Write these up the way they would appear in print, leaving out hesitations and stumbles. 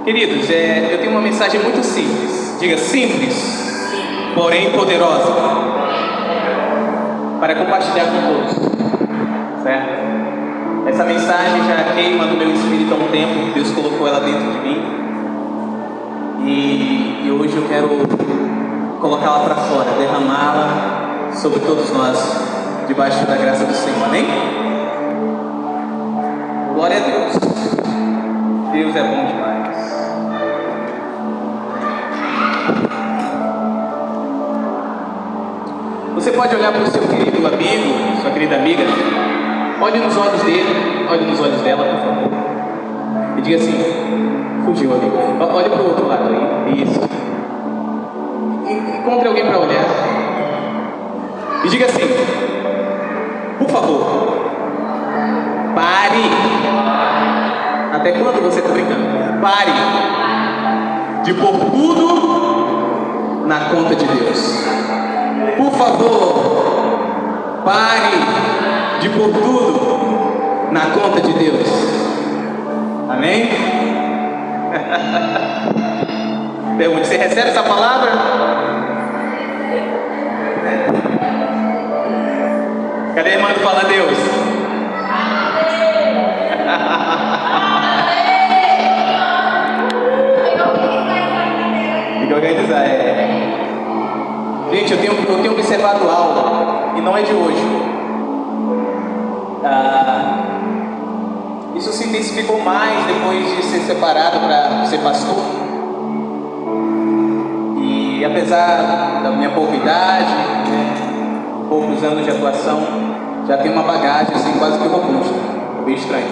Queridos, eu tenho uma mensagem muito simples. Diga simples, porém poderosa, para compartilhar com todos, certo? Essa mensagem já queima no meu espírito há um tempo. Deus colocou ela dentro de mim e hoje eu quero colocá-la para fora, derramá-la sobre todos nós, debaixo da graça do Senhor. Amém? Glória a Deus. Deus é bom demais. Você pode olhar para o seu querido amigo, sua querida amiga, olhe nos olhos dele, olhe nos olhos dela, por favor, e diga assim: fugiu, amigo. Olhe para o outro lado aí, isso. Encontre alguém para olhar e diga assim: por favor, pare. Até quando você está brincando? Pare de pôr tudo na conta de Deus. Por favor, pare de pôr tudo na conta de Deus. Amém? Pergunte: você recebe essa palavra? Cadê a irmã do Fala Deus? Tem que organizar, Gente, eu tenho observado algo, e não é de hoje. Isso se intensificou mais depois de ser separado para ser pastor. E apesar da minha pouca idade, poucos anos de atuação, já tenho uma bagagem assim quase que robusta, bem estranho.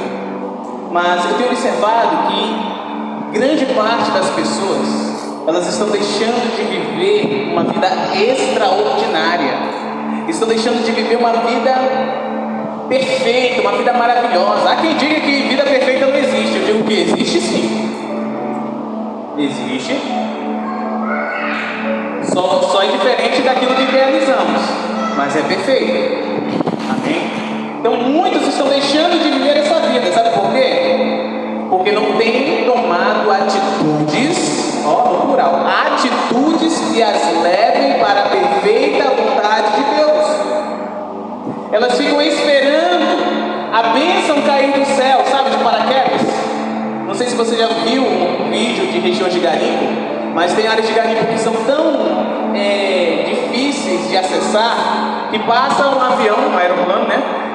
Mas eu tenho observado que grande parte das pessoas, elas estão deixando de viver uma vida extraordinária, estão deixando de viver uma vida perfeita, uma vida maravilhosa. Há quem diga que vida perfeita não existe. Eu digo que existe sim. Existe. Só é diferente daquilo que realizamos, mas é perfeito. Amém? Então muitos estão deixando de viver essa vida. Sabe por quê? Porque não têm tomado atitudes, no plural, atitudes que as levem para a perfeita vontade de Deus. Elas ficam esperando a bênção cair do céu, sabe, de paraquedas. Não sei se você já viu um vídeo de regiões de garimpo, mas tem áreas de garimpo que são tão difíceis de acessar, que passa um avião, um aeroplano,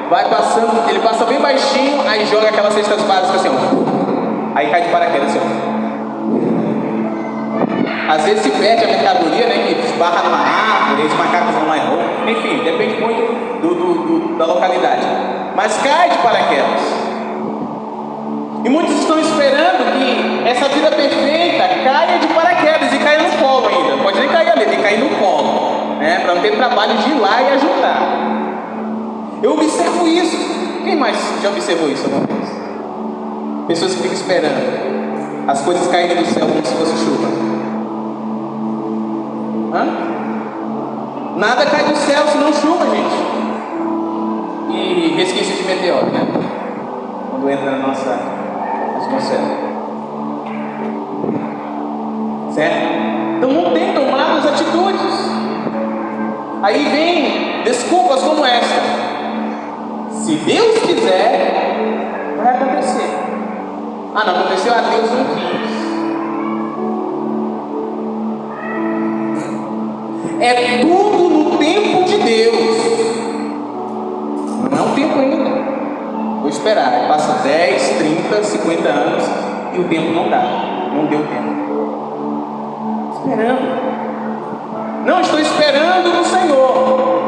vai passando, ele passa bem baixinho, aí joga aquelas cestas básicas assim, aí cai de paraquedas assim, Às vezes se perde a mercadoria, que esbarra numa árvore, os macacos vão lá e roubam. Enfim, depende muito da localidade. Mas cai de paraquedas. E muitos estão esperando que essa vida perfeita caia de paraquedas e caia no colo ainda. Pode nem cair ali, tem que cair no colo, para não ter trabalho de ir lá e ajudar. Eu observo isso. Quem mais já observou isso alguma vez? Pessoas que ficam esperando as coisas caírem do céu como se fosse chuva. Nada cai do céu senão chuva, gente. E resquício de meteoro, quando entra na nossa atmosfera. Certo? Então não tem tomado as atitudes. Aí vem desculpas como esta: se Deus quiser, vai acontecer. Não aconteceu, Deus não quis. É tudo no tempo de Deus. Não é um tempo ainda. Vou esperar. Passa 10, 30, 50 anos e o tempo não dá. Não deu tempo. Esperando. Não, estou esperando no Senhor.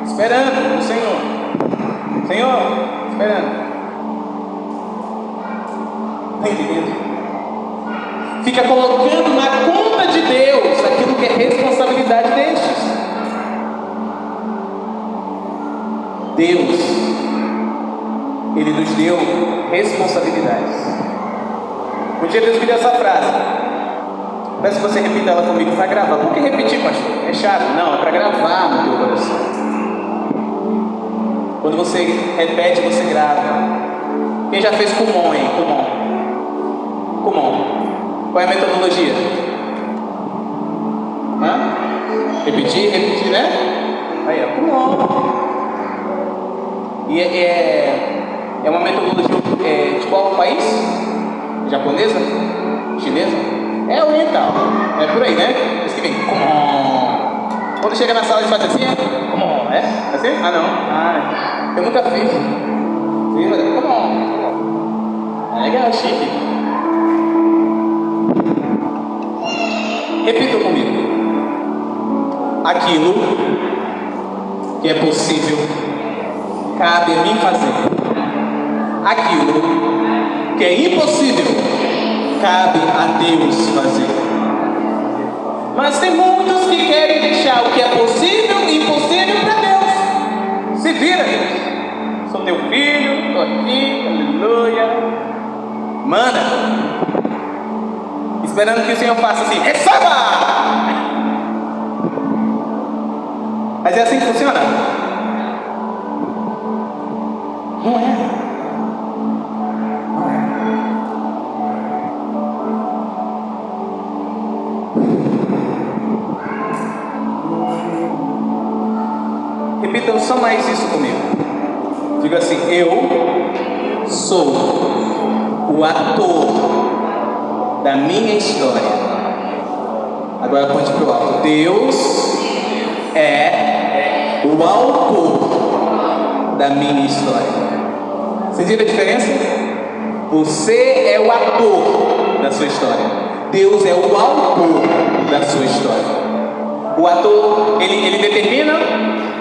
Esperando no Senhor. Senhor, esperando. Está entendendo? Fica colocando na conta de Deus aquilo que é responsabilidade destes. Deus, Ele nos deu responsabilidades. Um dia Deus me deu essa frase. Peço que você repita ela comigo para gravar. Por que repetir, pastor? É chato? Não, é para gravar no teu coração. Quando você repete, você grava. Quem já fez Kumon aí? Kumon. Qual é a metodologia? Repetir, né? Aí, ó, Kumon. E é uma metodologia de qual país? Japonesa? Chinesa? É oriental. É por aí, né? Diz que vem, Kumon. Quando chega na sala, eles fazem assim, Kumon, é? Assim? Ah, não. Eu nunca fiz. Kumon. É legal, chique. Repita comigo. Aquilo que é possível cabe a mim fazer. Aquilo que é impossível cabe a Deus fazer. Mas tem muitos que querem deixar o que é possível e impossível para Deus. Se vira, Deus. Sou teu filho, estou aqui, aleluia. Manda. Esperando que o Senhor faça assim, receba! Mas é assim que funciona? Não é. Repitam só mais isso comigo. Diga assim: eu sou o ator da minha história. Agora ponte para o alto. Deus é o autor da minha história. Você viu a diferença? Você é o ator da sua história. Deus é o autor da sua história. O ator, ele determina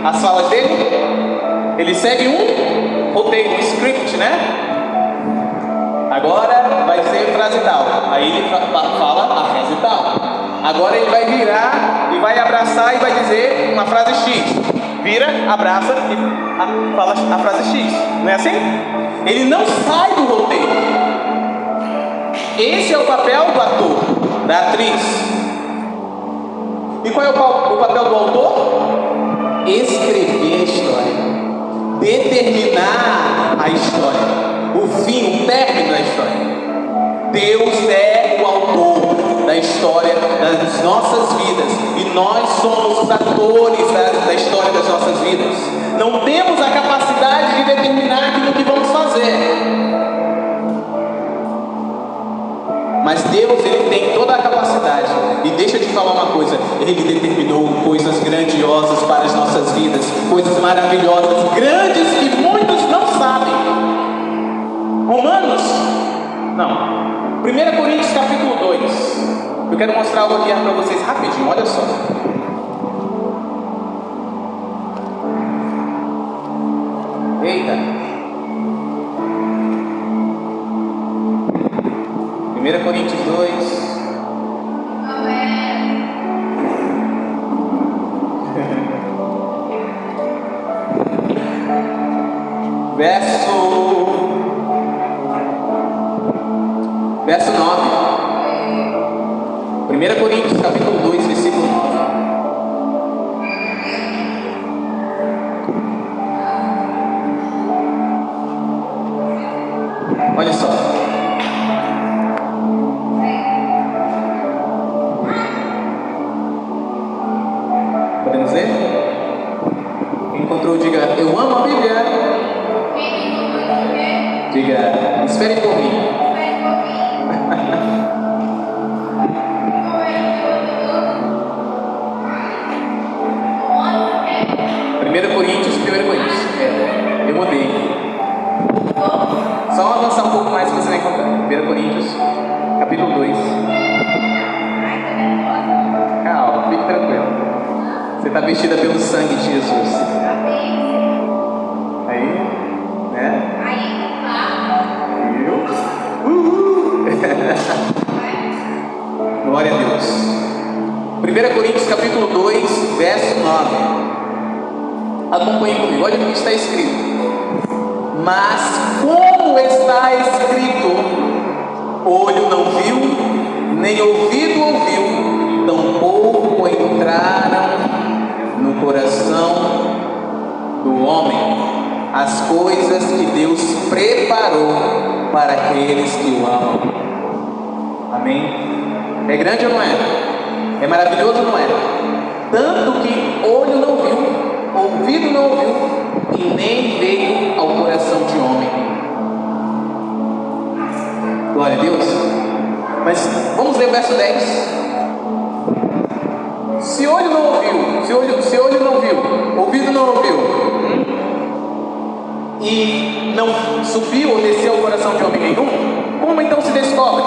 as falas dele. Ele segue um roteiro, um script, né? Agora vai dizer frase tal. Aí ele fala a frase tal. Agora ele vai virar e vai abraçar e vai dizer uma frase X. Vira, abraça e fala a frase X. Não é assim? Ele não sai do roteiro. Esse é o papel do ator, da atriz. E qual é o papel do autor? Escrever a história. Determinar a história. O fim, o término da história. Deus é o autor da história das nossas vidas. E nós somos os atores da história das nossas vidas. Não temos a capacidade de determinar aquilo que vamos fazer. Mas Deus, Ele tem toda a capacidade. E deixa eu te falar uma coisa: Ele determinou coisas grandiosas para as nossas vidas. Coisas maravilhosas, grandes que muitos não sabem. Romanos? Não. 1 Coríntios capítulo 2. Eu quero mostrar algo aqui para vocês rapidinho, olha só. Eita. 1 Coríntios 2. Verso 9. 1 Coríntios capítulo 2, versículo 9. Olha só. Podemos ler? Quem encontrou, diga: eu amo a Bíblia. Diga: espere por mim. 1 Coríntios. Eu mudei. Só avançar um pouco mais que você vai encontrar. 1 Coríntios, capítulo 2. Calma, fique tranquilo. Você está vestida pelo sangue de Jesus. Aí, né? Glória a Deus. 1 Coríntios capítulo 2, verso 9. Acompanhe comigo, olha o que está escrito. Mas como está escrito, olho não viu, nem ouvido ouviu, tampouco entraram no coração do homem as coisas que Deus preparou para aqueles que o amam. Amém? É grande ou não é? É maravilhoso ou não é? Tanto que olho não viu, ouvido não ouviu, e nem veio ao coração de homem. Glória a Deus. Mas vamos ler o verso 10. Se olho não ouviu, se olho não viu, ouvido não ouviu, e não subiu ou desceu ao coração de homem nenhum, como então se descobre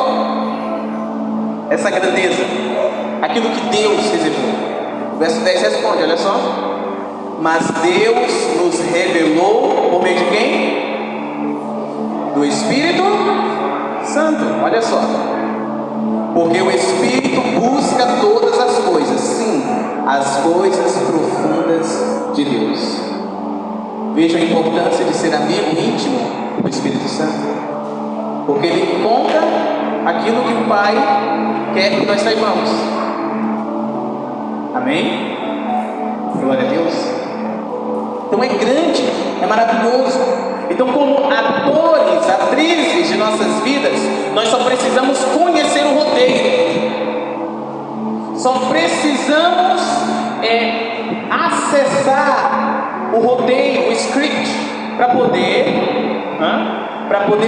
essa grandeza? Aquilo que Deus reservou. O verso 10 responde, olha só. Mas Deus nos revelou por meio de quem? Do Espírito Santo, olha só. Porque o Espírito busca todas as coisas, sim, as coisas profundas de Deus. Veja a importância de ser amigo íntimo do Espírito Santo, porque ele conta aquilo que o Pai quer que nós saibamos. Amém? Glória a Deus. Então é grande, é maravilhoso. Então, como atores, atrizes de nossas vidas, nós só precisamos conhecer o roteiro. Só precisamos acessar o roteiro, o script, para poder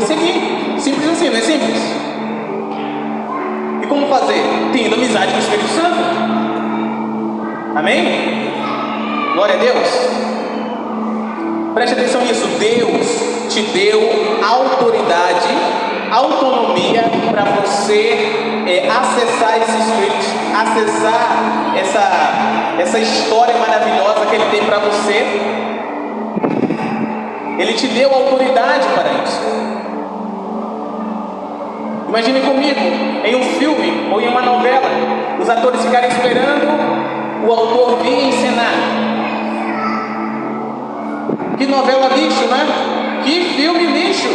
seguir. Simples assim, não é simples? E como fazer? Tendo amizade com o Espírito Santo. Amém? Glória a Deus. Preste atenção nisso. Deus te deu autoridade, autonomia para você acessar esse script, acessar essa história maravilhosa que Ele tem para você. Ele te deu autoridade para isso. Imagine comigo, em um filme ou em uma novela, os atores ficarem esperando o autor vir encenar. Que novela lixo, né? Que filme lixo!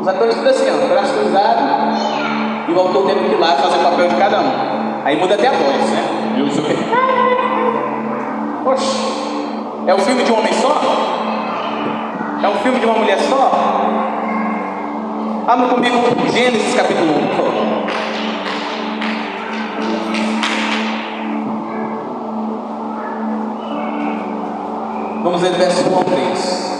Os atores tudo assim, ó, braço cruzado, e o autor tendo que ir lá fazer o papel de cada um. Aí muda até a voz, né? Eu sou... Poxa, é um filme de um homem só? É um filme de uma mulher só? Abra comigo Gênesis capítulo 1, por favor. Vamos ler do verso 1 ao 3.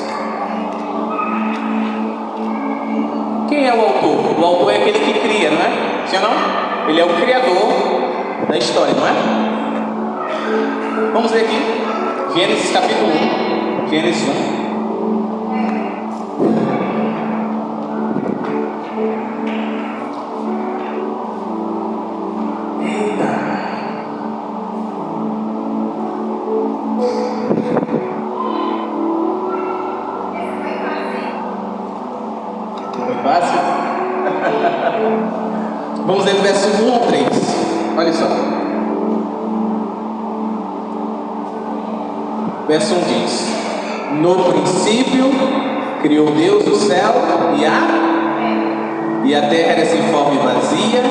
Quem é o autor? O autor é aquele que cria, não é? Sim ou não? Ele é o criador da história, não é? Vamos ler aqui. Gênesis capítulo 1. Gênesis 1. Fácil? Vamos ler do verso 1 ao 3. Olha só. Verso 1 diz: no princípio criou Deus o céu e a terra era sem forma e vazia,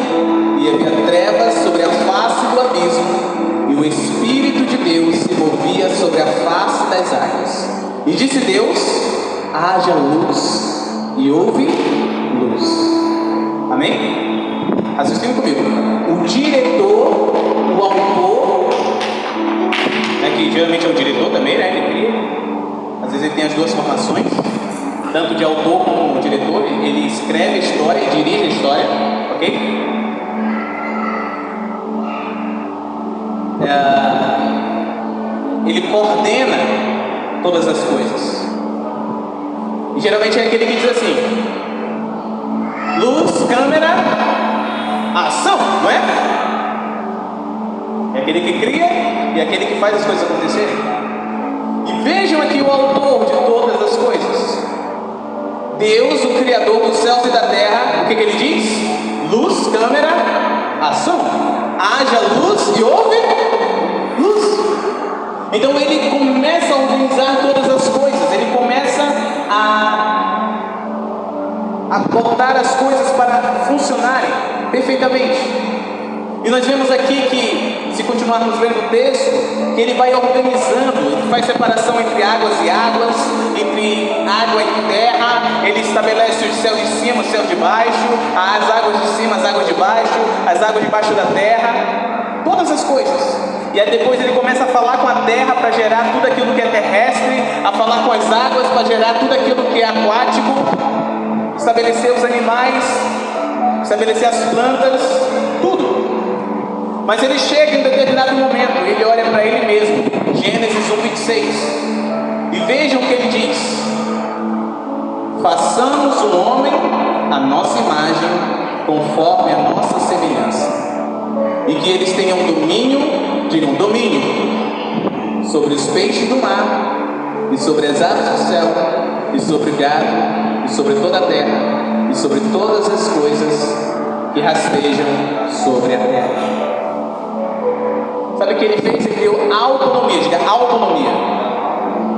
e havia trevas sobre a face do abismo, e o Espírito de Deus se movia sobre a face das águas. E disse Deus: haja luz. E houve luz. Amém? Assistem comigo. O diretor, o autor, que geralmente é o diretor também, né? Ele cria. Às vezes ele tem as duas formações, tanto de autor como diretor. Ele escreve a história e dirige a história, ok? Ele coordena todas as coisas. E geralmente é aquele que diz assim: luz, câmera, ação, não é? É aquele que cria e aquele que faz as coisas acontecerem. E vejam aqui o autor de todas as coisas. Deus, o Criador dos céus e da terra, o que ele diz? Luz, câmera, ação. Haja luz e houve luz. Então ele começa a organizar todas as coisas. Ele começa a botar as coisas para funcionarem perfeitamente. E nós vemos aqui que, se continuarmos lendo o texto, que ele vai organizando, ele faz separação entre águas e águas, entre água e terra, ele estabelece o céu de cima, o céu de baixo, as águas de cima, as águas de baixo, as águas debaixo da terra, todas as coisas. E aí depois ele começa a falar com a terra para gerar tudo aquilo que é terrestre, a falar com as águas para gerar tudo aquilo que é aquático, estabelecer os animais, estabelecer as plantas, tudo. Mas ele chega em determinado momento, ele olha para ele mesmo, Gênesis 1:26, e vejam o que ele diz: façamos o homem a nossa imagem, conforme a nossa semelhança, e que eles tenham domínio, digam domínio, sobre os peixes do mar, e sobre as aves do céu, e sobre o gado, e sobre toda a terra, e sobre todas as coisas que rastejam sobre a terra. Sabe o que ele fez? Ele deu autonomia, diga autonomia,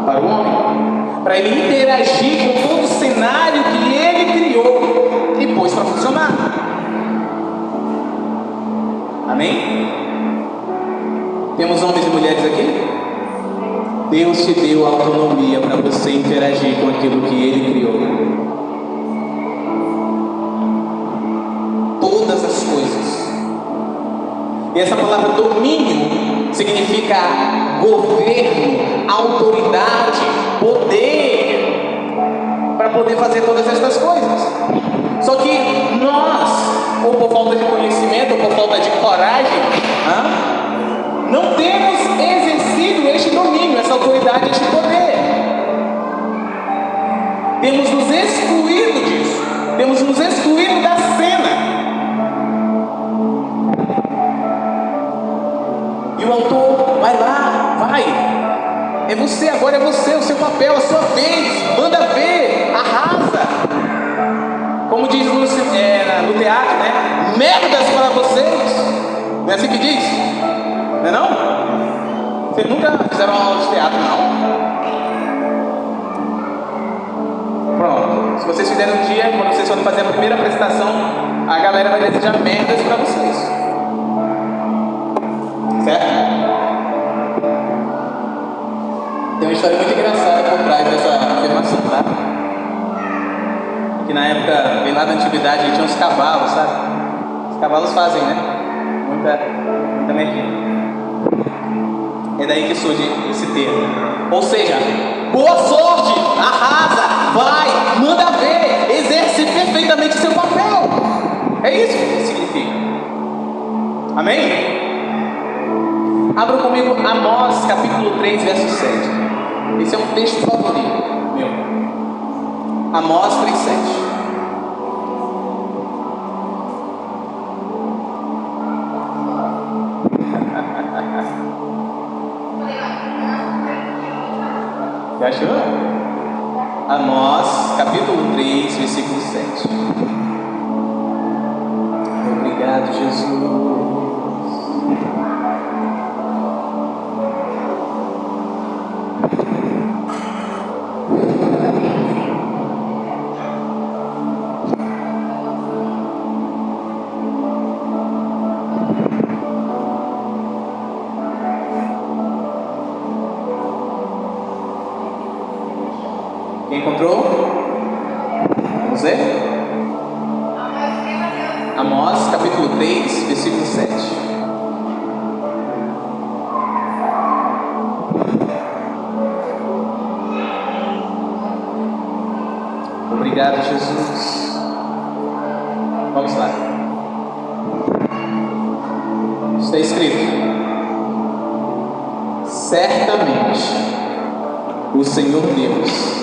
para o homem, para ele interagir com todo o cenário que ele criou e pôs para funcionar. Amém? Temos homens e mulheres aqui? Deus te deu autonomia para você interagir com aquilo que Ele criou. Todas as coisas. E essa palavra domínio significa governo, autoridade, poder, para poder fazer todas estas coisas. Só que nós, ou por falta de conhecimento, ou por falta de coragem, não temos exercido este domínio, essa autoridade, este poder. Temos nos excluído disso, temos nos excluído da cena. E o autor, vai lá, vai. É você, agora é você, o seu papel, a sua vez. Manda ver, arrasa. Como diz no teatro, né? Merdas para vocês. Não é assim que diz? Não é não? Vocês nunca fizeram uma aula de teatro, não? Pronto. Se vocês fizerem um dia, quando vocês forem fazer a primeira apresentação, a galera vai desejar merdas para vocês. Certo? Tem uma história muito engraçada por trás dessa afirmação, tá? Que na época, bem lá da antiguidade, tinha uns cavalos, sabe? Os cavalos fazem, né? Muita energia. É daí que surge esse termo. Ou seja, boa sorte, arrasa, vai, manda ver, exerce perfeitamente o seu papel. É isso que significa. Amém? Abra comigo Amós capítulo 3, verso 7. Esse é um texto favorito meu. Amós 3, 7. Já achou? Amós capítulo 3, versículo 7. Obrigado, Jesus. Quem encontrou? Vamos ver? Amós capítulo 3, versículo 7. Obrigado, Jesus. Vamos lá. Está escrito: certamente o Senhor Deus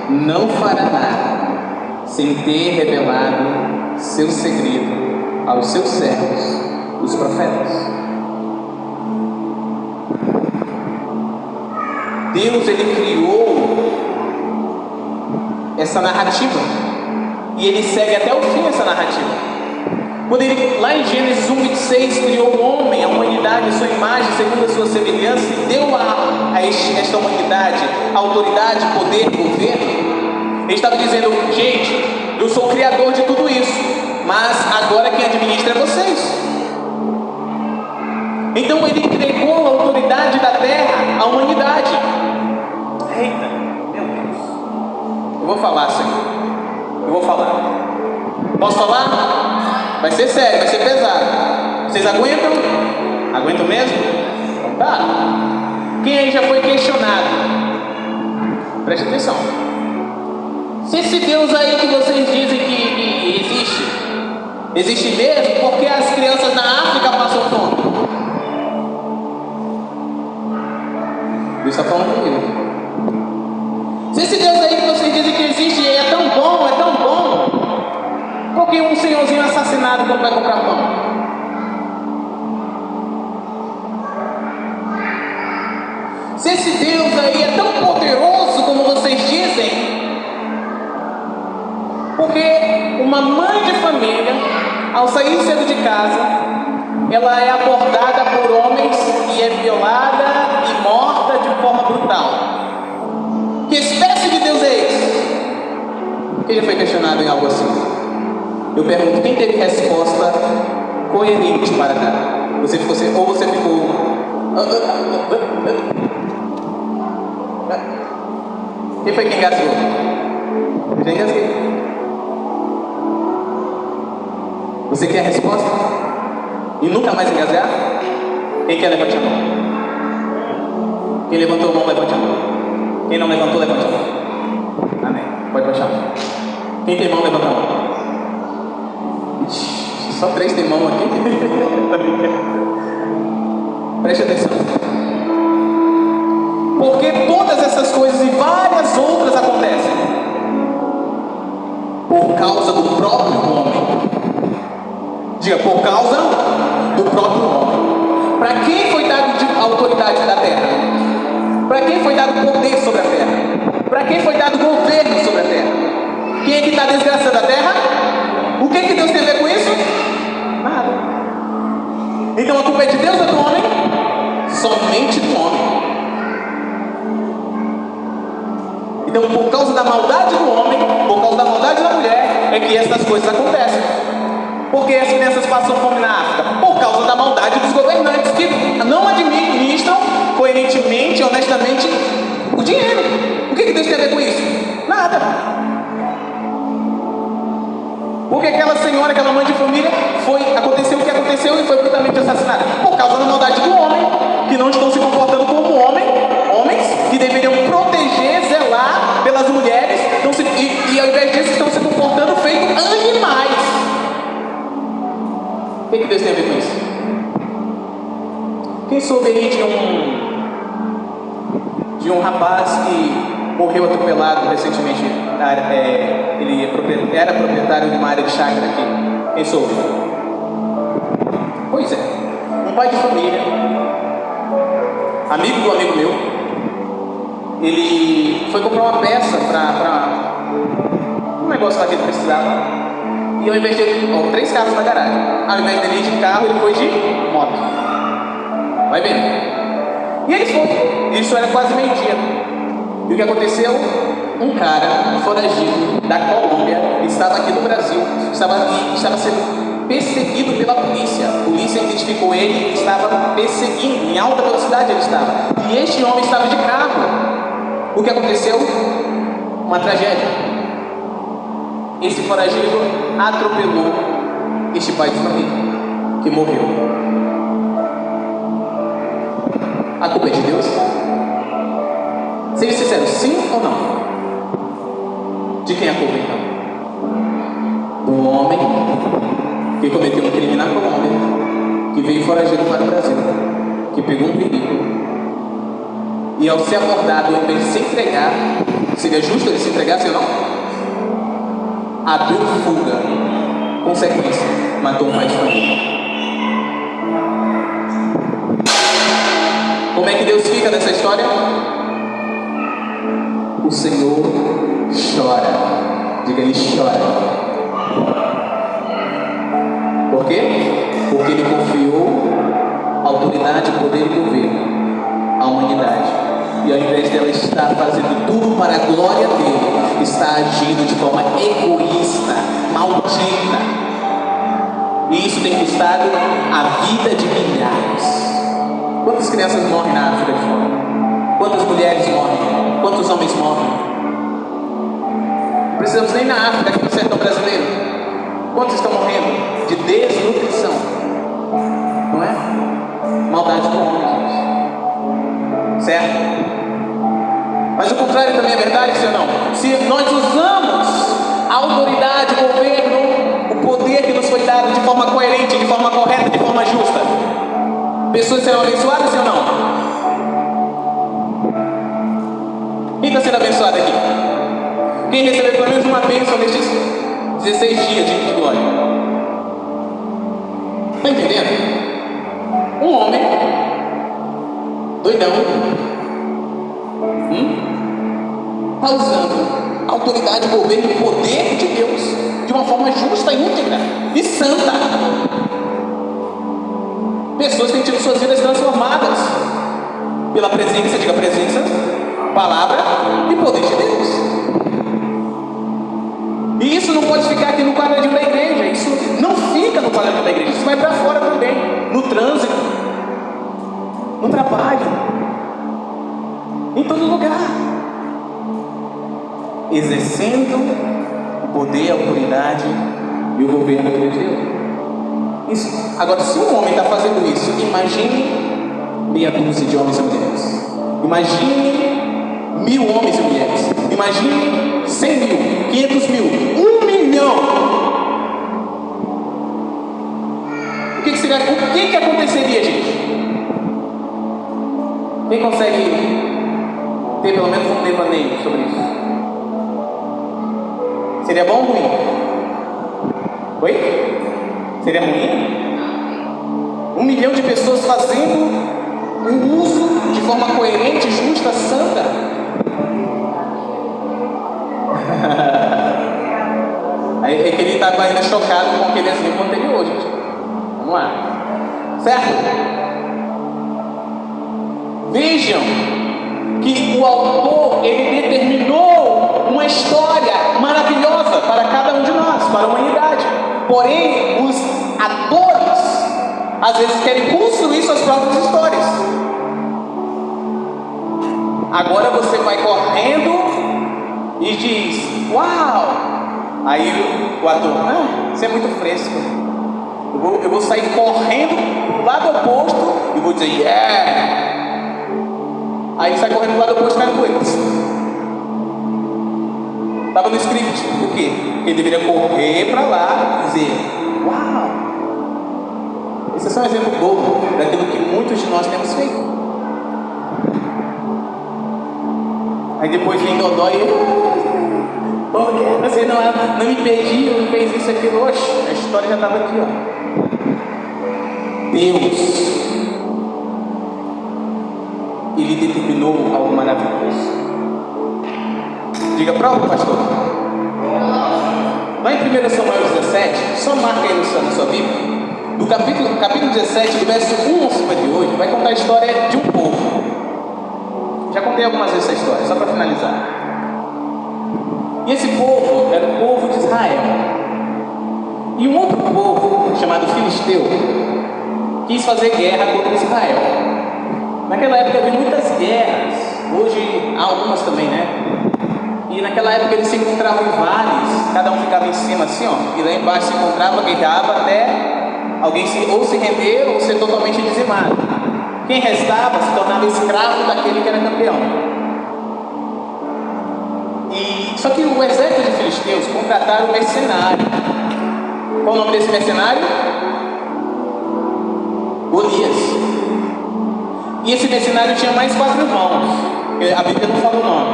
não fará nada sem ter revelado seu segredo aos seus servos, os profetas. Deus, ele criou essa narrativa e ele segue até o fim essa narrativa. Quando ele, lá em Gênesis 1:26, criou o homem, a humanidade, a sua imagem, segundo a sua semelhança, e deu a esta humanidade autoridade, poder, governo, ele estava dizendo: gente, eu sou o criador de tudo isso, mas agora quem administra é vocês. Então ele entregou a autoridade da terra à humanidade. Eita, meu Deus. Eu vou falar, Senhor. Eu vou falar. Posso falar? Vai ser sério, vai ser pesado. Vocês aguentam? Aguentam mesmo? Então tá. Quem aí já foi questionado? Preste atenção. Se esse Deus aí que vocês dizem que existe, existe mesmo, porque as crianças na África passam fome? Deus está falando comigo. Se esse Deus aí que vocês dizem que existe é tão bom, por que um senhorzinho assassinado quando vai comprar pão? Se esse Deus aí é tão poderoso como vocês dizem, porque uma mãe de família, ao sair cedo de casa, ela é abordada por homens e é violada e morta de forma brutal. Que espécie de Deus é esse? Quem já foi questionado em algo assim? Eu pergunto, quem teve resposta coerente para dar? Você ficou. Quem foi que engasgou? Eu já engasguei. Você quer a resposta? E nunca mais engasgar? Quem quer, levante a mão. Quem levantou a mão, levante a mão. Quem não levantou, levante a mão. Amém. Pode baixar a mão. Quem tem mão, levanta a mão. Ixi, só 3 tem mão aqui. Preste atenção. Porque todas essas coisas e várias outras acontecem por causa do próprio homem. Diga, por causa do próprio homem. Para quem foi dado a autoridade da terra? Para quem foi dado poder sobre a terra? Para quem foi dado governo sobre a terra? Quem é que está desgraçando a terra? O que Deus tem a ver com isso? Nada. Então a culpa é de Deus ou do homem? Somente do homem. Então, por causa da maldade do homem, por causa da maldade da mulher, é que essas coisas acontecem. Porque as crianças passam fome na África? Por causa da maldade dos governantes que não administram coerentemente, honestamente, o dinheiro. O que Deus tem a ver com isso? Nada. Porque aquela senhora, aquela mãe de família, aconteceu o que aconteceu e foi brutalmente assassinada. Por causa da maldade do homem, que não estão se comportando como homens que deveriam proteger, zelar pelas mulheres, e ao invés disso estão se comportando feito animais. O que Deus tem a ver com isso? Quem soube aí de um rapaz que morreu atropelado recentemente? Ele era proprietário de uma área de chácara aqui. Quem soube? Pois é, um pai de família, amigo do amigo meu, ele foi comprar uma peça para um negócio lá que ele precisava. E ao invés de 3 carros na garagem, ao invés dele ir de carro, ele foi de moto. Vai vendo? E eles foram. Isso era quase meio-dia. E o que aconteceu? Um cara foragido da Colômbia estava aqui no Brasil, estava sendo perseguido pela polícia. A polícia identificou ele e estava perseguindo, em alta velocidade ele estava. E este homem estava de carro. O que aconteceu? Uma tragédia. Esse foragido atropelou este pai de família, que morreu. A culpa é de Deus? Seja sincero, sim ou não? De quem é a culpa então? Do homem que cometeu um crime na Colômbia, que veio foragido para o Brasil, que pegou um perigo, e ao ser abordado, ao invés de se entregar, seria justo ele se entregar, sim ou não? Abriu fuga, consequência, matou um pai de família. Como é que Deus fica nessa história? O Senhor chora. Diga, ele chora. Por quê? Porque ele confiou autoridade, poder e governo à humanidade. E ao invés dela estar fazendo tudo para a glória dele, está agindo de forma egoísta, maldita. E isso tem custado a vida de milhares. Quantas crianças morrem na África de fome? Quantas mulheres morrem? Quantos homens morrem? Não precisamos nem na África, aqui no sertão brasileiro. Quantos estão morrendo de desnutrição? Não é? Maldade do homem, gente. Certo? Mas o contrário também é verdade, sim ou não? Se nós usamos a autoridade, o governo, o poder que nos foi dado de forma coerente, de forma correta, de forma justa, pessoas serão abençoadas, sim ou não? Quem está sendo abençoado aqui? Quem recebeu pelo menos uma bênção nestes 16 dias de glória? Está entendendo? Um homem doidão está usando a autoridade, o governo, o poder de Deus de uma forma justa, íntegra e santa. Pessoas têm tido suas vidas transformadas pela presença, diga presença, palavra e poder de Deus. E isso não pode ficar aqui no quadradinho da igreja. Isso não fica no quadradinho da igreja. Isso vai para fora também, no trânsito, no trabalho, em todo lugar, exercendo o poder, a autoridade e o governo que Deus deu. Isso. Agora, se um homem está fazendo isso, imagine meia dúzia de homens e mulheres. Imagine 1000 homens e mulheres. Imagine 100 mil, 500 mil, 1 milhão. O que aconteceria, gente? Quem consegue ter pelo menos um devaneio sobre isso? Seria bom ou ruim? Oi? Seria ruim? 1 milhão de pessoas fazendo o uso de forma coerente, justa, santa. Aí é que ele estava ainda chocado com aquele exemplo anterior, gente. Vamos lá. Certo? Vejam que o autor, ele determinou uma história maravilhosa para cada um de nós, para a humanidade. Porém, os atores às vezes querem construir suas próprias histórias. Agora você vai correndo e diz: uau! Aí o ator: isso é muito fresco. Eu vou sair correndo do lado oposto e vou dizer: yeah! Aí ele sai correndo do lado oposto e cai no coelho. Estava no script. Por quê? Ele deveria correr para lá e dizer: uau! Esse é só um exemplo bobo daquilo que muitos de nós temos feito. Aí depois vem Dodó e porque você não me pediu, não fez isso, aquilo. Oxe, a história já estava aqui, ó. Deus, Ele determinou algo maravilhoso. Diga, prova, pastor. Lá em 1 Samuel 17, só marca aí na sua Bíblia, no capítulo 17, do verso 1 ao 58, vai contar a história de um povo. Já contei algumas vezes essa história, só para finalizar. E esse povo era o povo de Israel. E um outro povo, chamado Filisteu, quis fazer guerra contra Israel. Naquela época havia muitas guerras, hoje há algumas também, né? E naquela época eles se encontravam em vales, cada um ficava em cima assim, ó, e lá embaixo se encontrava, guerreava até alguém ou se render ou ser totalmente dizimado. Quem restava se tornava escravo daquele que era campeão. E só que o exército de filisteus contrataram um mercenário. Qual o nome desse mercenário? Golias. E esse mercenário tinha mais 4 irmãos. A Bíblia não fala o nome.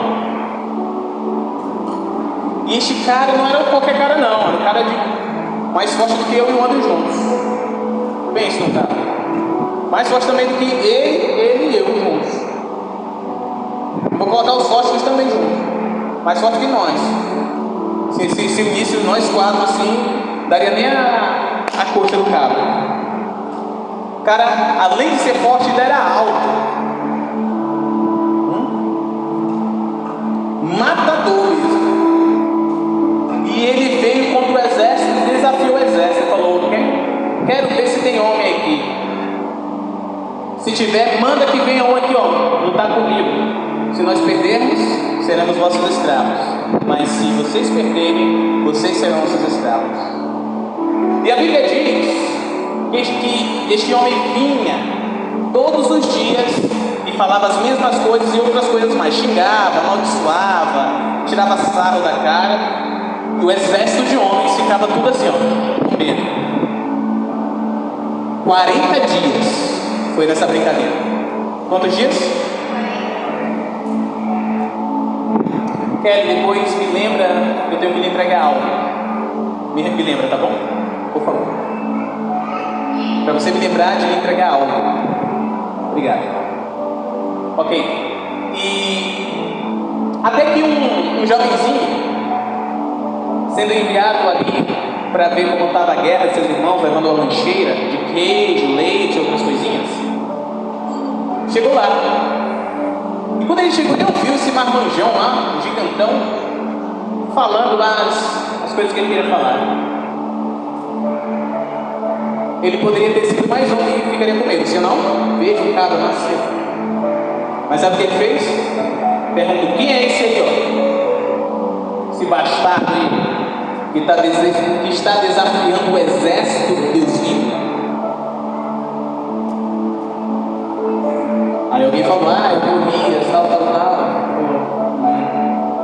E este cara não era qualquer cara não, era um cara mais forte do que eu e o André juntos. Pense no cara. Mais forte também do que ele e eu juntos. Vou colocar os fortes também juntos. Mais forte que nós. Se unisse nós 4 assim, daria nem a coxa do cabo. O cara, além de ser forte, ele era alto. Matadores. E ele veio contra o exército, desafiou o exército, falou: quero ver se tem homem aqui. Se tiver, manda que venha um aqui, ó, lutar comigo. Se nós perdermos, seremos vossos escravos. Mas se vocês perderem, vocês serão nossos escravos. E a Bíblia diz que este homem vinha todos os dias e falava as mesmas coisas e outras coisas mais. Xingava, amaldiçoava, tirava sarro da cara. E o exército de homens ficava tudo assim, ó, com medo. 40 dias foi nessa brincadeira. Quantos dias? Kelly, depois me lembra, eu tenho que lhe entregar algo. Me lembra, tá bom? Por favor. Para você me lembrar de lhe entregar algo. Obrigado. Ok. E até que um jovenzinho, sendo enviado ali para ver como estava a guerra de seus irmãos, levando uma lancheira de queijo, leite e outras coisinhas, chegou lá. E quando ele chegou, ele ouviu esse marmanjão lá, um gigantão, falando lá as coisas que ele queria falar. Ele poderia ter sido mais um que ficaria com medo, se não, veja o cara nascer. Mas sabe o que ele fez? Perguntou: quem é esse aí, ó? Esse bastardo aí, que está desafiando o exército de Deus vivo. Aí alguém falou: eu corria, tal.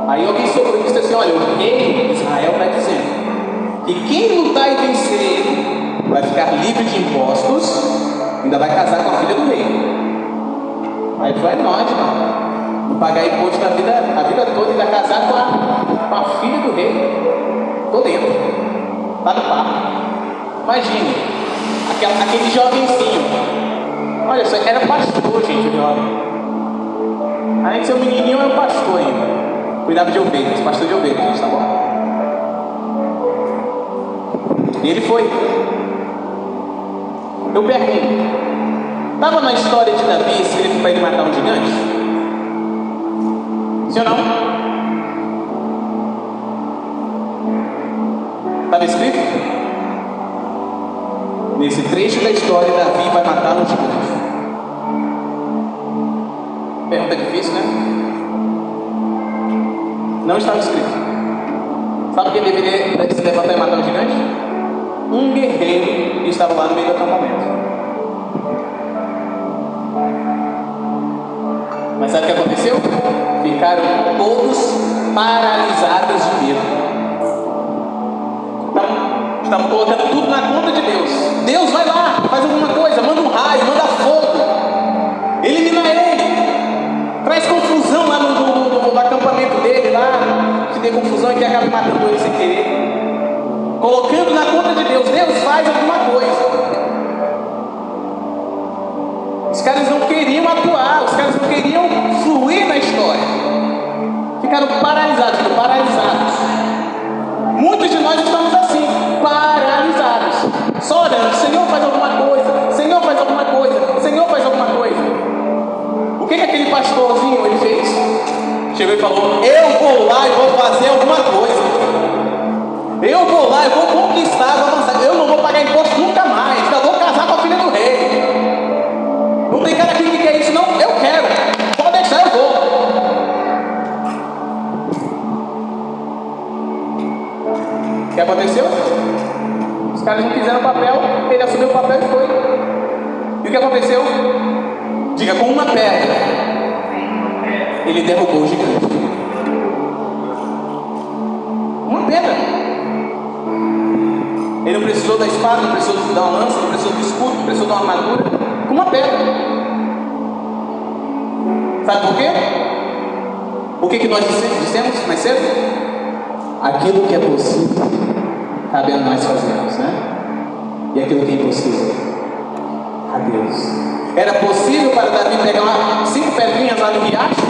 Aí alguém sobrou e disse assim: olha, o rei de Israel está dizendo que quem lutar e vencer ele vai ficar livre de impostos, ainda vai casar com a filha do rei. Aí vai nós, mano. Não pagar imposto a vida toda e ainda casar com a filha do rei. Tô dentro. Tá no papo. Imagine, aquele jovenzinho. Olha só, era pastor, gente, o jovem. Além de ser um menininho, era um pastor ainda. Cuidava de ovelhas, pastor de ovelhas, tá bom? E ele foi. Eu pergunto: estava na história de Davi escrito para ele matar um gigante? Sim ou não? Estava escrito? Nesse trecho da história, Davi vai matar um gigante. Pergunta difícil, né? Não estava escrito. Sabe quem deveria se levantar e matar um gigante? Um guerreiro que estava lá no meio do acampamento. Mas sabe o que aconteceu? Ficaram todos paralisados de medo. Estavam colocando tudo na conta de Deus. Deus, vai lá, faz alguma coisa, manda um raio, manda fogo, elimina ele, traz confusão lá no acampamento dele, lá, que tem confusão e que acaba matando ele sem querer. Colocando na conta de Deus. Deus, faz alguma coisa. Os caras não queriam atuar, os caras não queriam fluir na história. Ficaram paralisados. Muitos de nós estamos assim, paralisados, só orando: Senhor, faz alguma coisa, Senhor, faz alguma coisa, Senhor, faz alguma coisa. O que aquele pastorzinho ele fez? Chegou e falou: eu vou lá e vou fazer alguma coisa. Eu vou lá, eu vou conquistar, vou avançar. Eu não vou pagar imposto nunca mais, eu vou casar com a filha do rei. Não tem cara aqui que quer isso, não? Eu quero, pode deixar, eu vou. O que aconteceu? Os caras não fizeram papel, ele assumiu o papel e foi. E o que aconteceu? Diga: com uma pedra, ele derrubou o gigante. Uma pedra. Ele não precisou da espada, não precisou da lança, não precisou do escudo, não precisou de uma armadura. Com uma pedra. Sabe por quê? O que nós dissemos mais cedo? Aquilo que é possível, cabe a nós fazermos, né? E aquilo que é impossível, a Deus. Era possível para Davi pegar 5 pedrinhas lá no riacho,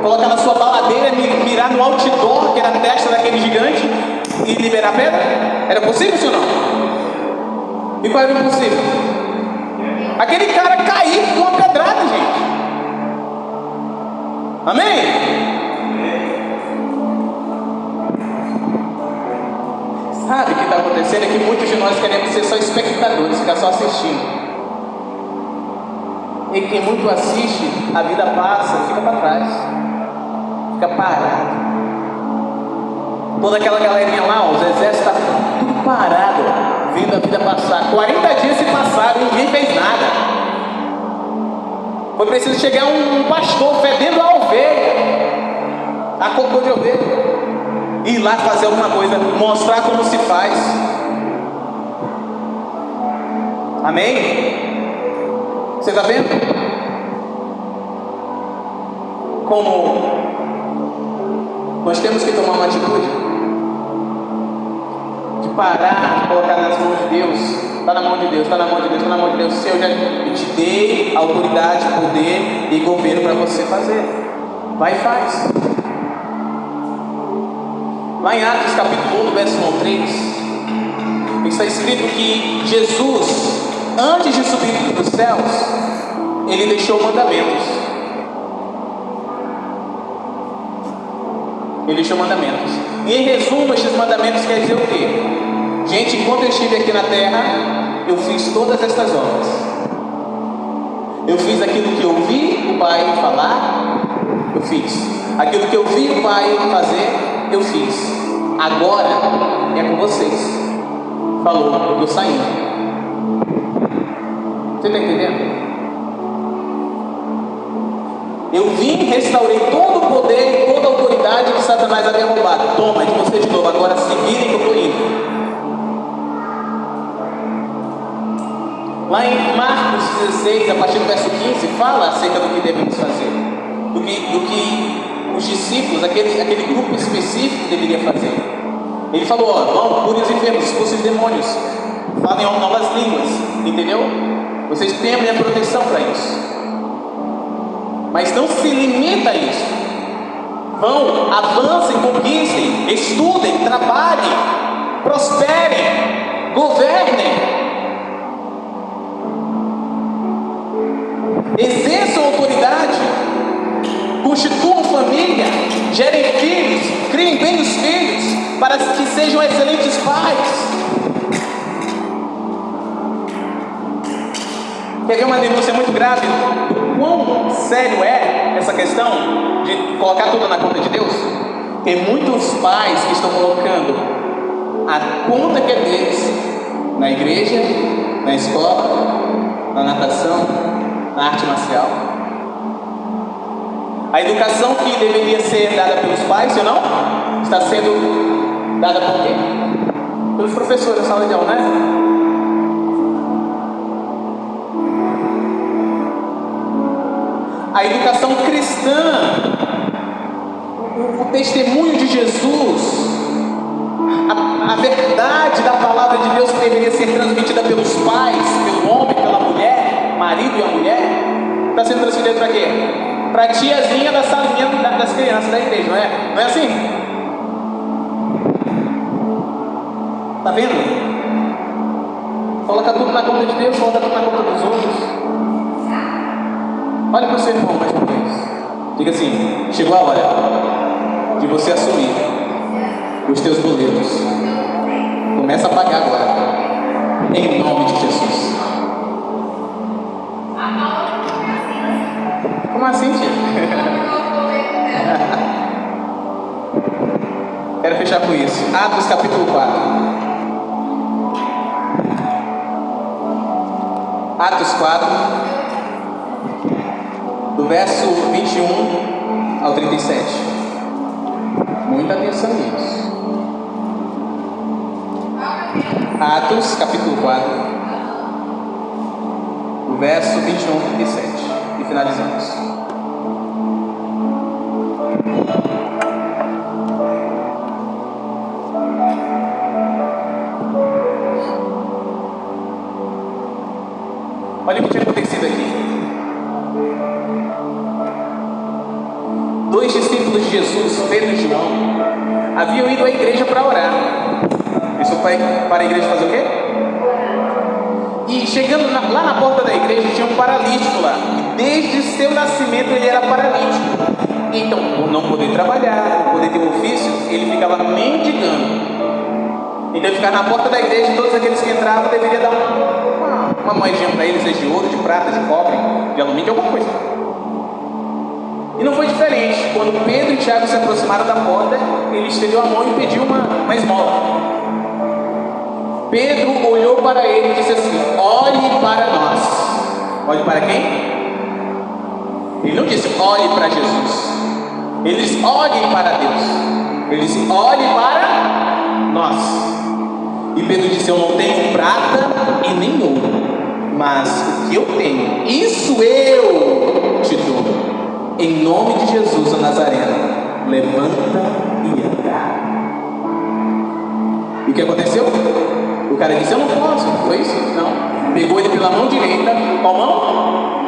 colocar na sua baladeira, mirar no outdoor, que era a testa daquele gigante, e liberar a pedra? Era possível, sim ou não? E qual era o impossível? Aquele cara cair com uma pedrada, gente. Amém? Sabe o que está acontecendo? É que muitos de nós queremos ser só espectadores, ficar só assistindo. E quem muito assiste, a vida passa e fica para trás. Fica parado. Toda aquela galerinha lá, os exércitos, tá tudo parado, vendo a vida passar. 40 dias se passaram e ninguém fez nada. Foi preciso chegar um pastor fedendo a ovelha, a cocô de ovelha, ir lá fazer alguma coisa, mostrar como se faz. Amém? Você está vendo? Como nós temos que tomar uma atitude de parar, de colocar nas mãos de Deus. Está na mão de Deus, está na mão de Deus, está na mão de Deus. Se eu já te dei autoridade, poder e governo para você fazer, vai e faz. Lá em Atos capítulo 1, verso 1 ao 3, está escrito que Jesus, antes de subir para os céus, ele deixou mandamentos. Ele deixou mandamentos. E em resumo, esses mandamentos quer dizer o quê? Gente, enquanto eu estive aqui na terra, eu fiz todas estas obras. Eu fiz aquilo que eu vi o Pai falar, eu fiz. Aquilo que eu vi o Pai fazer, eu fiz. Agora é com vocês. Falou, eu estou saindo. Você está entendendo? Eu vim, restaurei todo o poder e toda a autoridade que Satanás havia roubado. Toma, é de você de novo. Agora se virem que eu estou indo. Lá em Marcos 16, a partir do verso 15, fala acerca do que devemos fazer. Do que os discípulos, aquele grupo específico deveria fazer. Ele falou, vão, curem os enfermos, expulsem os demônios, falem novas línguas, entendeu? Vocês têm a minha proteção para isso. Mas não se limita a isso. Vão, avancem, conquistem, estudem, trabalhem, prosperem, governem, exerçam autoridade, constituam família, gerem filhos, criem bem os filhos, para que sejam excelentes pais. Quer ver uma denúncia muito grave do quão sério é essa questão de colocar tudo na conta de Deus? Tem muitos pais que estão colocando a conta que é deles na igreja, na escola, na natação, na arte marcial. A educação que deveria ser dada pelos pais, se não, está sendo dada por quê? Pelos professores da sala de aula, né? A educação cristã, o testemunho de Jesus, a verdade da palavra de Deus que deveria ser transmitida pelos pais, pelo homem, pela mulher, marido e a mulher, está sendo transmitida para quê? Para a tiazinha da salinha das crianças da igreja, não é? Não é assim? Está vendo? Coloca tudo na conta de Deus, coloca tudo na conta dos outros. Olha para o seu irmão mais uma vez. Diga assim: chegou a hora de você assumir os teus boletos. Começa a pagar agora, em nome de Jesus. Como assim, tia? Quero fechar com isso. Atos capítulo 4. Atos 4, do verso 21 ao 37. Muita atenção nisso. Atos capítulo 4, do verso 21 ao 37. E finalizamos. Olha o que tinha acontecido aqui. 2 discípulos de Jesus, Pedro e João, haviam ido à igreja para orar. Isso para a igreja fazer o quê? E chegando lá na porta da igreja, tinha um paralítico lá. E desde seu nascimento ele era paralítico. E então, por não poder trabalhar, por poder ter um ofício, ele ficava mendigando. Então ele ficava na porta da igreja e todos aqueles que entravam deveriam dar uma moedinha para eles, de ouro, de prata, de cobre, de alumínio, alguma coisa. E não foi diferente. Quando Pedro e Tiago se aproximaram da porta, ele estendeu a mão e pediu uma esmola. Pedro olhou para ele e disse assim: olhe para nós. Olhe para quem? Ele não disse olhe para Jesus. Ele disse olhe para Deus. Ele disse olhe para nós. E Pedro disse: eu não tenho prata e nem ouro, mas o que eu tenho, isso eu te dou. Em nome de Jesus o Nazareno, levanta e anda. E o que aconteceu? O cara disse: eu não posso. Foi isso? Não. Pegou ele pela mão direita. Qual mão?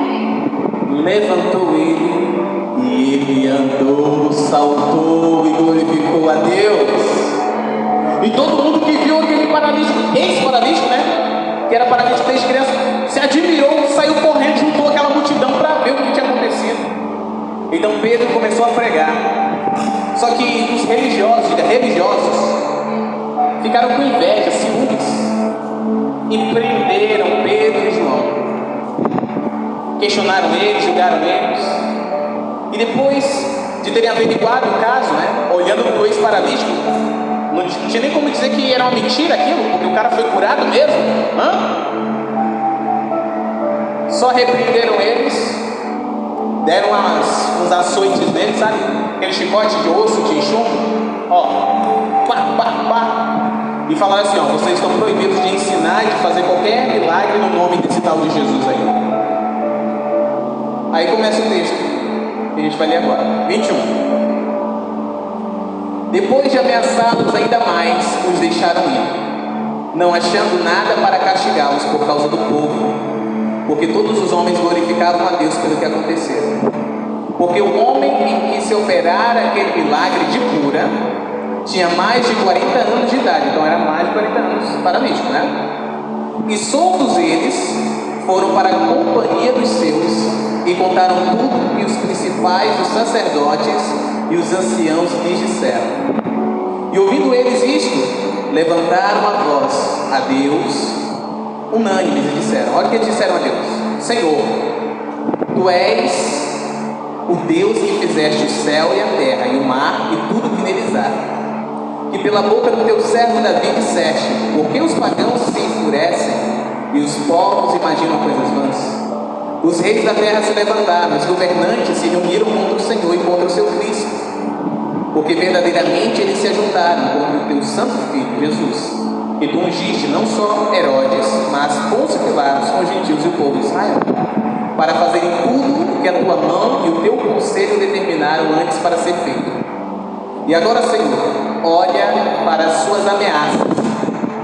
Levantou ele e ele andou, saltou e glorificou a Deus. E todo mundo que viu aquele paralítico, esse paralítico, né? Que era paralítico desde criança, se admirou, saiu correndo, juntou aquela multidão para ver o que tinha acontecido. Então Pedro começou a pregar. Só que os religiosos ficaram com inveja, ciúmes, e prenderam Pedro e João. Questionaram eles, julgaram eles. E depois de terem averiguado o caso, né, olhando para o ex-paralítico, não tinha nem como dizer que era uma mentira aquilo, porque o cara foi curado mesmo. Só repreenderam eles, deram uns açoites neles, sabe? Aquele chicote de osso, de enxumbo, e falaram assim: vocês estão proibidos de ensinar e de fazer qualquer milagre no nome desse tal de Jesus aí. Aí começa o texto que a gente vai ler agora, 21. Depois de ameaçá-los ainda mais, os deixaram ir, não achando nada para castigá-los por causa do povo, porque todos os homens glorificavam a Deus pelo que aconteceu. Porque o homem em que se operara aquele milagre de cura tinha mais de 40 anos de idade, então era mais de 40 anos paralítico, né? E soltos eles foram para a companhia dos seus e contaram tudo que os principais dos sacerdotes e os anciãos lhes disseram. E ouvindo eles isto, levantaram a voz a Deus, unânimes, e disseram: olha o que eles disseram a Deus: Senhor, Tu és o Deus que fizeste o céu e a terra e o mar e tudo que neles há. Que pela boca do teu servo Davi disseste: por que os pagãos se enfurecem e os povos imaginam coisas vãs? Os reis da terra se levantaram, os governantes se reuniram contra o Senhor e contra o seu Cristo, porque verdadeiramente eles se ajuntaram contra o teu santo filho, Jesus, que tu ungiste não só Herodes, mas Pôncio Pilatos com os gentios e o povo de Israel, para fazerem tudo o que a tua mão e o teu conselho determinaram antes para ser feito. E agora, Senhor, olha para as suas ameaças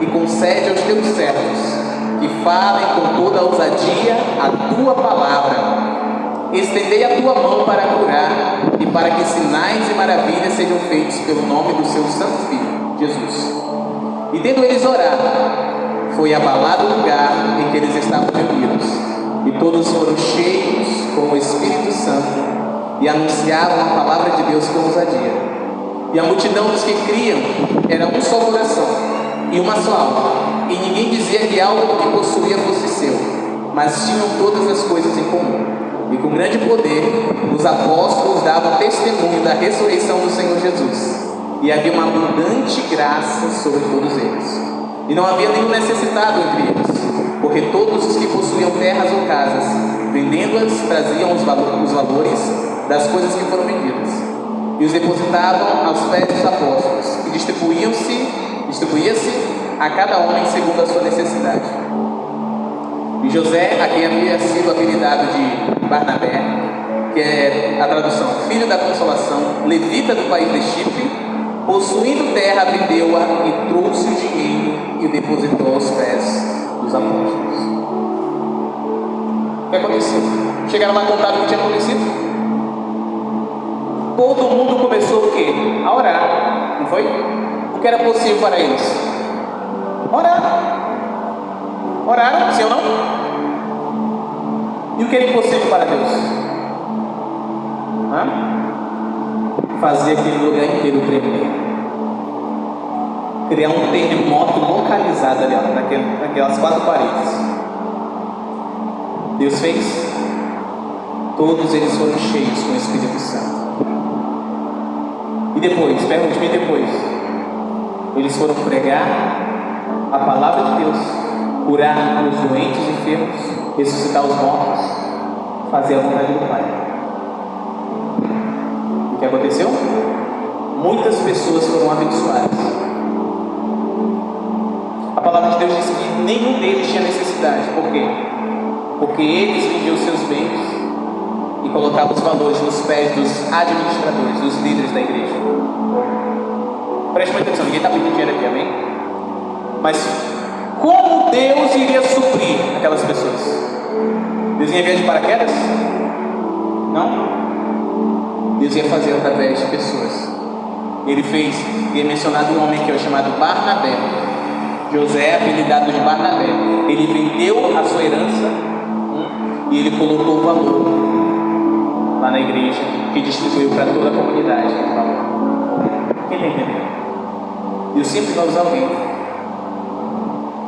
e concede aos teus servos que falem com toda a ousadia a tua palavra. Estendei a tua mão para curar e para que sinais e maravilhas sejam feitos pelo nome do seu santo filho, Jesus. E tendo eles orado, foi abalado o lugar em que eles estavam reunidos, e todos foram cheios com o Espírito Santo e anunciavam a palavra de Deus com ousadia. E a multidão dos que criam era um só coração e uma só alma, e ninguém dizia que algo que possuía fosse seu, mas tinham todas as coisas em comum. E com grande poder os apóstolos davam testemunho da ressurreição do Senhor Jesus, e havia uma abundante graça sobre todos eles. E não havia nenhum necessitado entre eles, porque todos os que possuíam terras ou casas, vendendo-as, traziam os valores das coisas que foram vendidas, e os depositavam aos pés dos apóstolos, e distribuía-se a cada homem segundo a sua necessidade. E José, a quem havia sido apelidado de Barnabé, que é a tradução filho da consolação, levita do país de Chipre, possuindo terra, vendeu-a e trouxe o dinheiro e o depositou aos pés dos apóstolos. O que aconteceu? Chegaram lá e contaram o que tinha acontecido. Todo mundo começou o quê? A orar, não foi? O que era possível para eles? Orar. Oraram, sim ou não? E o que era impossível para Deus? Fazer aquele lugar inteiro tremer. Criar um terremoto localizado ali, naquelas 4 paredes. Deus fez? Todos eles foram cheios com o Espírito Santo. E depois, pergunte-me depois, eles foram pregar a palavra de Deus, curar os doentes e enfermos, ressuscitar os mortos, fazer a vontade do Pai. O que aconteceu? Muitas pessoas foram abençoadas. A palavra de Deus diz que nenhum deles tinha necessidade. Por quê? Porque eles vendiam seus bens e colocavam os valores nos pés dos administradores, dos líderes da igreja. Preste muita atenção, ninguém está pedindo dinheiro aqui, amém? Mas como Deus iria suprir aquelas pessoas? Deus ia enviar de paraquedas? Não. Deus ia fazer através de pessoas. Ele fez, e é mencionado um homem que é chamado Barnabé. José, apelidado de Barnabé. Ele vendeu a sua herança e ele colocou o valor lá na igreja, que distribuiu para toda a comunidade. Quem está entendendo? Deus sempre vai usar alguém.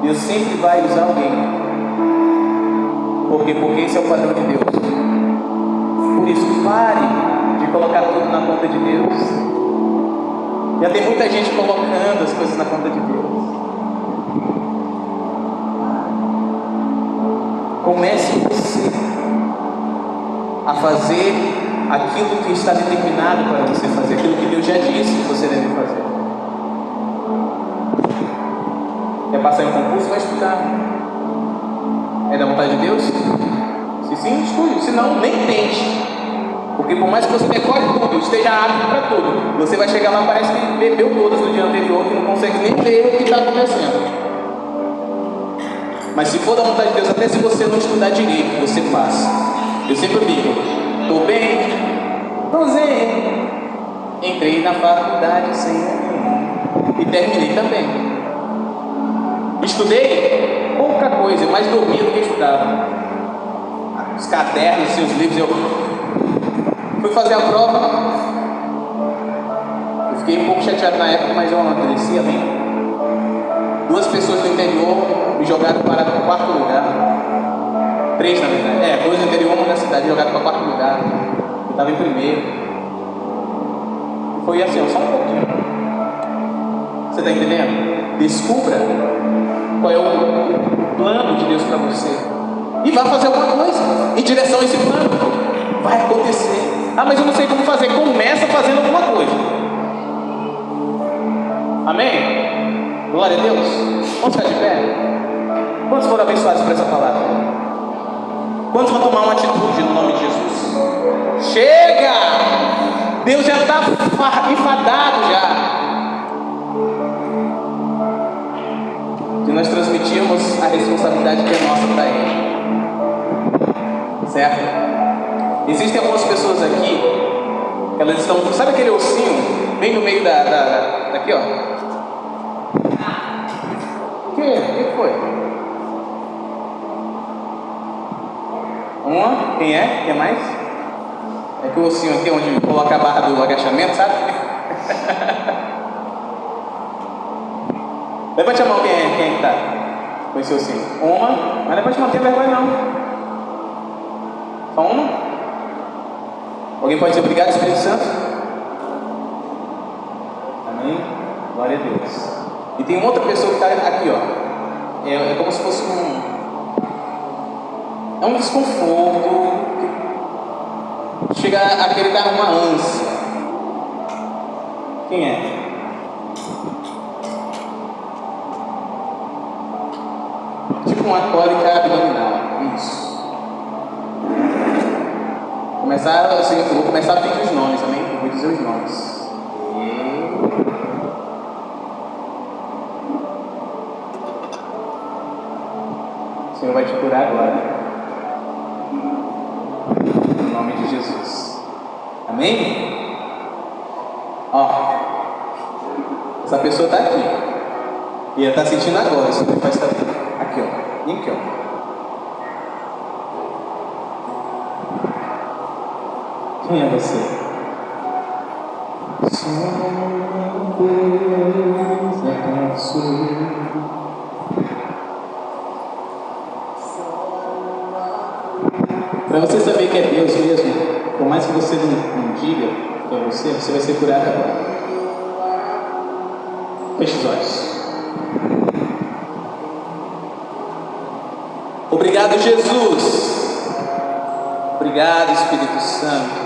Deus sempre vai usar alguém. Por quê? Porque esse é o padrão de Deus. Por isso, pare de colocar tudo na conta de Deus. Já tem muita gente colocando as coisas na conta de Deus. Comece você a fazer aquilo que está determinado para você fazer, aquilo que Deus já disse que você deve fazer. Quer passar em um concurso? Vai estudar. É da vontade de Deus? Se sim, estude. Se não, nem tente. Porque por mais que você decore tudo, esteja apto para tudo, você vai chegar lá e parece que bebeu todas do dia anterior, que não consegue nem ver o que está acontecendo. Mas se for da vontade de Deus, até se você não estudar direito, você passa. Eu sempre digo, estou bem, estou zen. Entrei na faculdade sem e terminei também. Estudei pouca coisa, mais dormia do que estudava. Os cadernos, seus livros, eu fui fazer a prova. Eu fiquei um pouco chateado na época, mas eu amadureci, amém? 2 pessoas do interior me jogaram para o 4º lugar. 3 na verdade. 2 do interior, 1 da cidade, me jogaram para o 4º lugar. Eu estava em primeiro. Foi assim, só um pouquinho. Você está entendendo? Descubra qual é o plano de Deus para você. E vá fazer alguma coisa em direção a esse plano. Vai acontecer. Ah, mas eu não sei como fazer. Começa fazendo alguma coisa. Amém? Glória a Deus. Vamos ficar de pé? Quantos foram abençoados por essa palavra? Quantos vão tomar uma atitude no nome de Jesus? Chega! Deus já está enfadado já. E nós transmitimos a responsabilidade que é nossa para Ele. Certo? Existem algumas pessoas aqui, elas estão, sabe aquele ossinho bem no meio daqui, ó? O que foi? Uma, quem é? Quem mais? É que o ossinho aqui onde coloca a barra do agachamento, sabe? Levante a mão quem está com esse ossinho. Uma, mas levante a mão, não tem vergonha não. Só uma? Alguém pode dizer obrigado, Espírito Santo? Amém? Glória a Deus. E tem uma outra pessoa que está aqui, ó. É como se fosse é um desconforto que chega a querer dar uma ânsia. Quem é? Tipo uma cólica abdominal. Isso. Eu vou começar a pedir os nomes, amém? Eu vou dizer os nomes. O Senhor vai te curar agora. Em nome de Jesus. Amém? Ó, essa pessoa está aqui. E ela está sentindo agora. Isso vai estar aqui, ó. E aqui, ó. Quem é você? Só uma coisa passou. que é Deus mesmo, por mais que você não diga que é você vai ser curado agora. Feche os olhos. Obrigado, Jesus. Obrigado, Espírito Santo.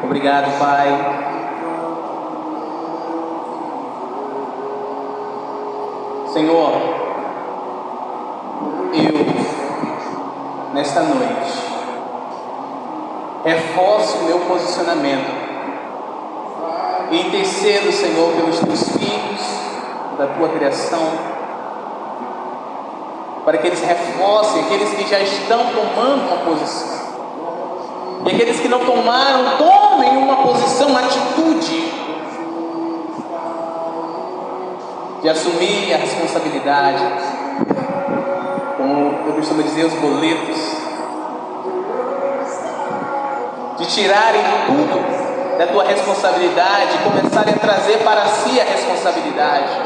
Obrigado, Pai. Senhor, nesta noite, reforço o meu posicionamento e intercedo, Senhor, pelos teus filhos, da tua criação, para que eles reforcem aqueles que já estão tomando uma posição, e aqueles que não tomaram, tomem uma posição, uma atitude de assumir a responsabilidade, como eu costumo dizer, os boletos, de tirarem tudo da tua responsabilidade e começarem a trazer para si a responsabilidade,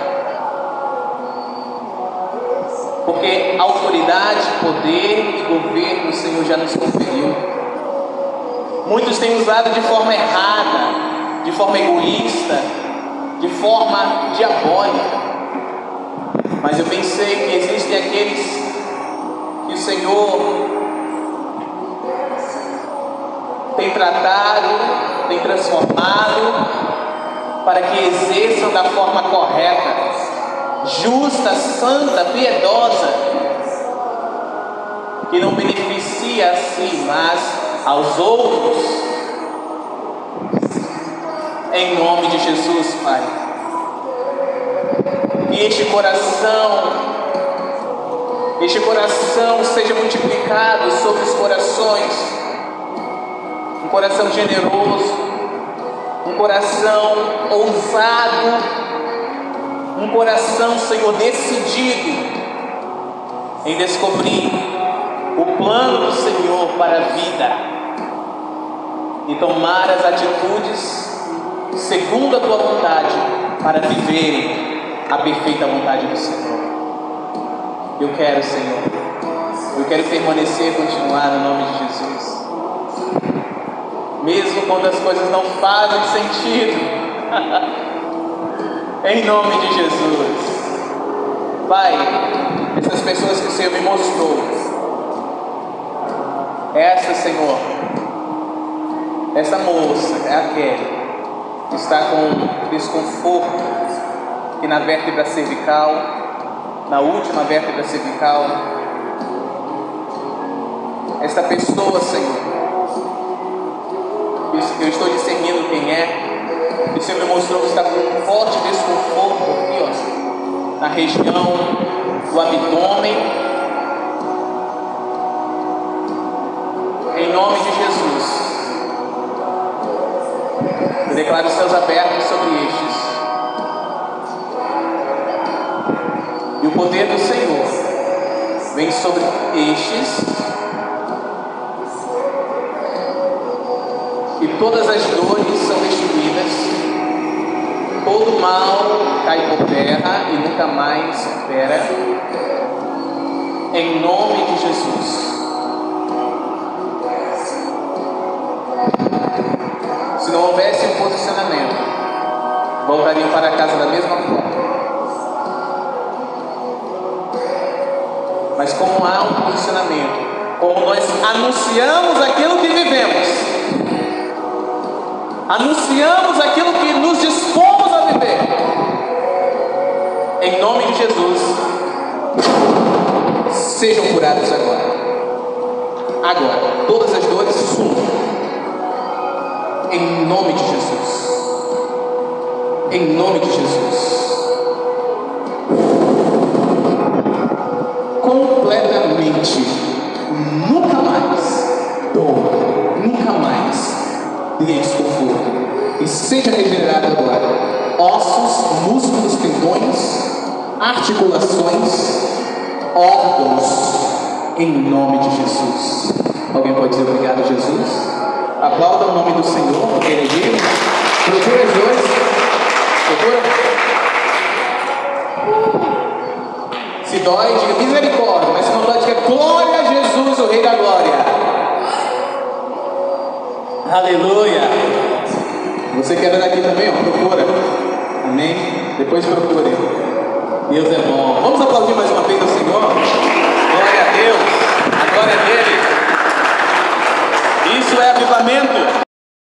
porque autoridade, poder e governo o Senhor já nos conferiu. Muitos têm usado de forma errada, de forma egoísta, de forma diabólica, mas eu pensei que existem aqueles que o Senhor tem tratado, tem transformado, para que exerçam da forma correta, justa, santa, piedosa, que não beneficia a si, mas aos outros. Em nome de Jesus, Pai, que este coração seja multiplicado sobre os corações, um coração generoso, um coração ousado, um coração, Senhor, decidido em descobrir o plano do Senhor para a vida e tomar as atitudes segundo a tua vontade, para viverem a perfeita vontade do Senhor. Eu quero, Senhor, permanecer e continuar no nome de Jesus, mesmo quando as coisas não fazem sentido. Em nome de Jesus. Pai, essas pessoas que o Senhor me mostrou, Senhor, essa moça é a Kelly, que está com desconforto aqui na vértebra cervical, na última vértebra cervical. Esta pessoa, Senhor, eu estou discernindo quem é. O Senhor me mostrou que está com um forte desconforto aqui, ó, na região do abdômen. Em nome de Jesus, eu declaro os céus abertos sobre estes, e o poder do Senhor vem sobre estes, e todas as dores são destruídas, todo mal cai por terra e nunca mais opera, em nome de Jesus. Se não houvesse um posicionamento, voltariam para casa da mesma forma. Mas como há um posicionamento, como nós anunciamos aquilo que vivemos, anunciamos aquilo que nos dispomos a viver, em nome de Jesus, sejam curados agora. Agora, todas as dores sumam. Em nome de Jesus. Em nome de Jesus. Completamente. Nunca mais dor. Nunca mais desconforto. E seja regenerado agora. Ossos, músculos, tendões, articulações, órgãos. Em nome de Jesus. Alguém pode dizer obrigado, Jesus? Aplauda o nome do Senhor, porque Ele é digno. Procura os dois. Procura. Se dói, diga misericórdia. Mas se não dói, diga glória a Jesus, o Rei da Glória. aqui também, ó, procura. Amém? Depois procure. Deus é bom. Vamos aplaudir mais uma vez ao Senhor?